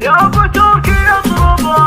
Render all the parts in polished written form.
يا ابو تركي اطربه،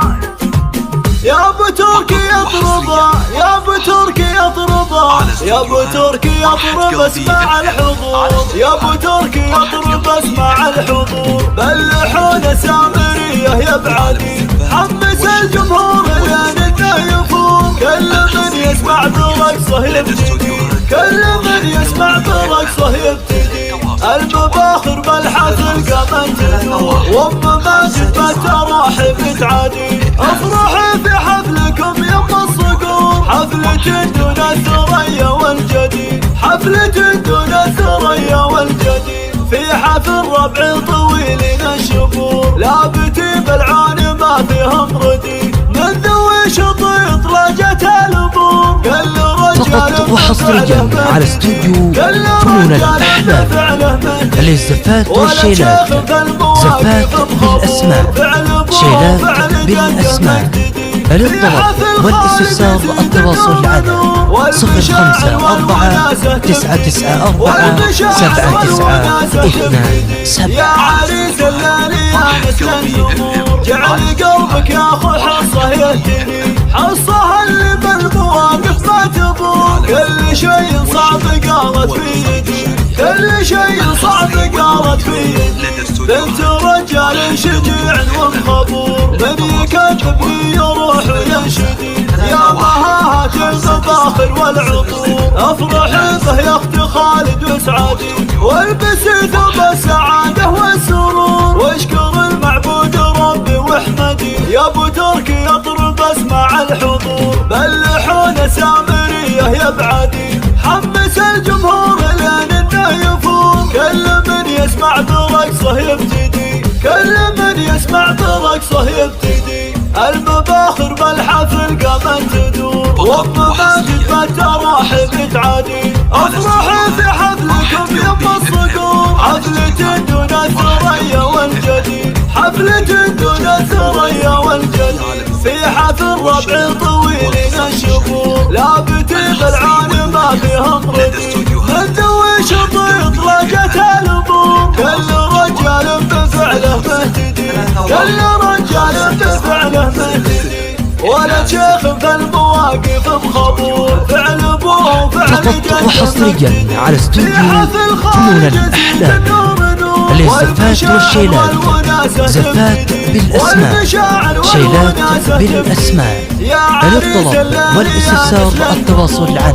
يا ابو تركي اطربه، يا ابو تركي اطربه، يا ابو تركي اطرب اسمع الحضور، يا ابو تركي اطرب اسمع الحضور، بلحونا سامريه يا بعدي، حمس الجمهور لين انه يفوق، كل من يسمع برقصه يبتدي، كل من يسمع برقصه يبتدي، المباخر بالحفل قامت تدور، وام ماجد بالتراحب تعادي، افرحي في حفلكم يما الصقور، حفلة دون الثريا والجدي، حفلة دون الثريا والجدي، في حفل ربع طويل الشبور، لابتي بالعون ما فيهم ردي، من ذوي شطيط لجت البور، فقط وحصريا على استوديو فنون الأحلام للزفات والشيلات، زفات بالأسماء، شيلات بالأسماء، للطلب والاستفسار التواصل على 054-994-792. يا عريس الليل يا مثل النمور، جعل قلبك يا اخو حصه يهتدي، حصه اللي بالمواقف ما تبور، كل شيء صعب قالت في يدي، كل شيء صعب قالت في يدي، بنت رجال شجيع ومخبور، من يكذبني يروح وينشدي، يا مهاهات المفاخر والعطور، افرحي به يا اخت خالد وسعادي، والبسي ثوب السعاده والسرور، واشكر المعبود ربي واحمدي، يا ابو تركي اطرب اسمع الحضور، بلحونا سامريه يا بعدي، حمس الجمهور لين انه يفوق، كل من يسمع برقصه يبتدي، كل من يسمع برقصه يبتدي، المباخر بالحفل قامت تدور، وام ماجد بالتراحب تعادي، افرحي في حفلكم يما الصقور، حفلة دون الثريا والجدي، حفلة دون الثريا والجدي، في حفل ربع طويل الشبور، لابتي بالعون ما فيهم ردي، من ذوي شطيط لجت البور، كل رجال بفعله مهتدي، كل رجال بفعله مهتدي، ولا شيخ في المواقف مخبور، فعل ابوه وفعل فقط وحصريا على استوديو فنون الأحلام للزفات والشيلات، زفات بالأسماء، شيلات بالأسماء، للطلب والاستفسار التواصل على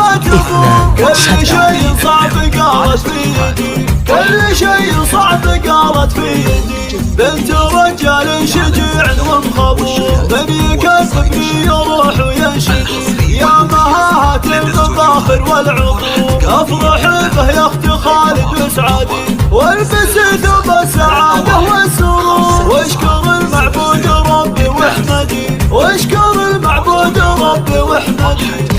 054-994-792. كل شيء صعب قالت في يدي، كل شيء صعب قالت في يدي، بنت رجال شجيع ومخبور، من يكذبني يروح وينشدي، يا مهاهات المفاخر والعطور، افرحي به يا اخت خالد وسعادي، والبسي ثوب السعاده والسرور، واشكر المعبود ربي واحمدي، واشكر المعبود ربي واحمدي.